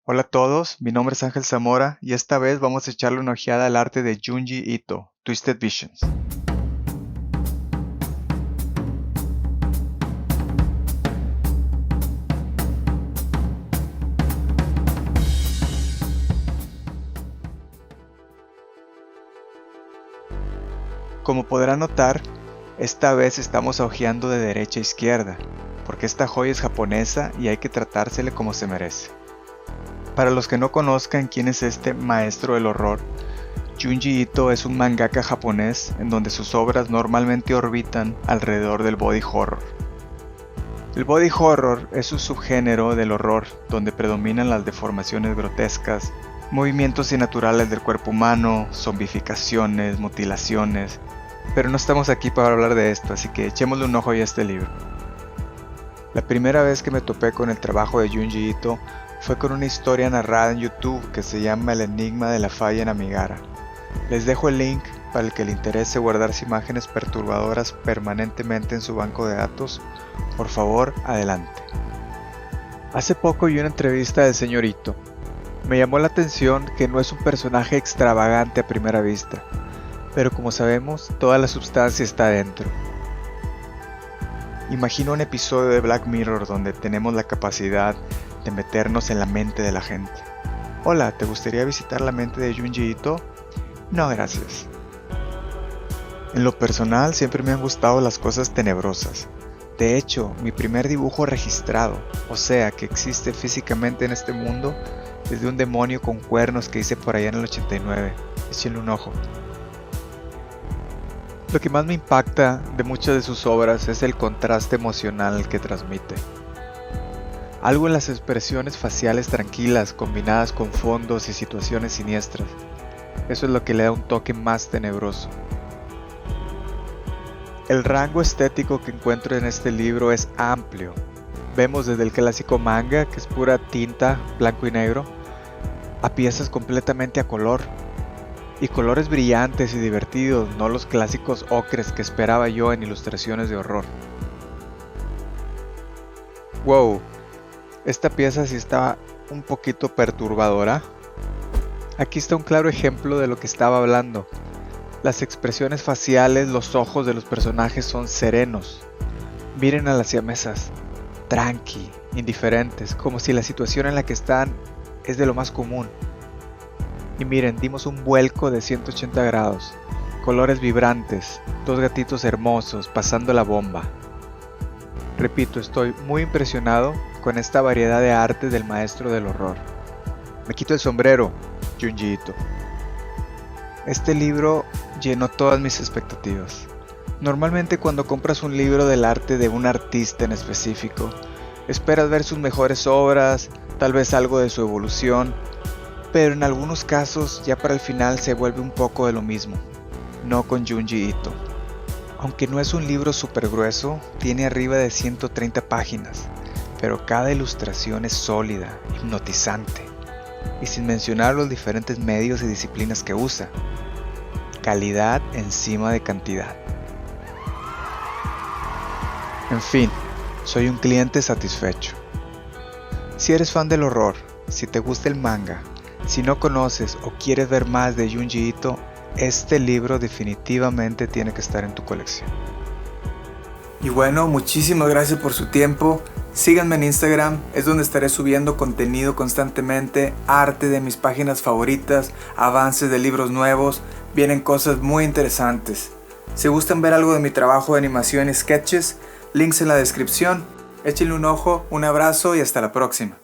Hola a todos, mi nombre es Ángel Zamora y esta vez vamos a echarle una ojeada al arte de Junji Ito, Twisted Visions. Como podrán notar, esta vez estamos ojeando de derecha a izquierda, porque esta joya es japonesa y hay que tratársele como se merece. Para los que no conozcan quién es este maestro del horror, Junji Ito es un mangaka japonés en donde sus obras normalmente orbitan alrededor del body horror. El body horror es un subgénero del horror donde predominan las deformaciones grotescas, movimientos innaturales del cuerpo humano, zombificaciones, mutilaciones, pero no estamos aquí para hablar de esto, así que echémosle un ojo ya a este libro. La primera vez que me topé con el trabajo de Junji Ito fue con una historia narrada en YouTube que se llama El enigma de la falla en Amigara. Les dejo el link para el que le interese guardarse imágenes perturbadoras permanentemente en su banco de datos. Por favor, adelante. Hace poco vi una entrevista del señor Ito. Me llamó la atención que no es un personaje extravagante a primera vista, pero como sabemos, toda la sustancia está dentro. Imagino un episodio de Black Mirror donde tenemos la capacidad de meternos en la mente de la gente. Hola, ¿te gustaría visitar la mente de Junji Ito? No, gracias. En lo personal siempre me han gustado las cosas tenebrosas. De hecho, mi primer dibujo registrado, o sea que existe físicamente en este mundo, es de un demonio con cuernos que hice por allá en el 89. Échenle un ojo. Lo que más me impacta de muchas de sus obras es el contraste emocional que transmite. Algo en las expresiones faciales tranquilas combinadas con fondos y situaciones siniestras. Eso es lo que le da un toque más tenebroso. El rango estético que encuentro en este libro es amplio. Vemos desde el clásico manga, que es pura tinta, blanco y negro, a piezas completamente a color. Y colores brillantes y divertidos, no los clásicos ocres que esperaba yo en ilustraciones de horror. Wow, esta pieza sí está un poquito perturbadora. Aquí está un claro ejemplo de lo que estaba hablando. Las expresiones faciales, los ojos de los personajes son serenos. Miren a las siamesas, tranqui, indiferentes, como si la situación en la que están es de lo más común. Y miren, dimos un vuelco de 180 grados, colores vibrantes, dos gatitos hermosos pasando la bomba. Repito, estoy muy impresionado con esta variedad de arte del maestro del horror. Me quito el sombrero, Junji Ito. Este libro llenó todas mis expectativas. Normalmente cuando compras un libro del arte de un artista en específico, esperas ver sus mejores obras, tal vez algo de su evolución, pero en algunos casos ya para el final se vuelve un poco de lo mismo. No con Junji Ito. Aunque no es un libro súper grueso, tiene arriba de 130 páginas, pero cada ilustración es sólida, hipnotizante, y sin mencionar los diferentes medios y disciplinas que usa. Calidad encima de cantidad. En fin, soy un cliente satisfecho. Si eres fan del horror, si te gusta el manga, si no conoces o quieres ver más de Junji Ito, este libro definitivamente tiene que estar en tu colección. Y bueno, muchísimas gracias por su tiempo. Síganme en Instagram, es donde estaré subiendo contenido constantemente, arte de mis páginas favoritas, avances de libros nuevos, vienen cosas muy interesantes. Si gustan ver algo de mi trabajo de animación y sketches, links en la descripción. Échenle un ojo, un abrazo y hasta la próxima.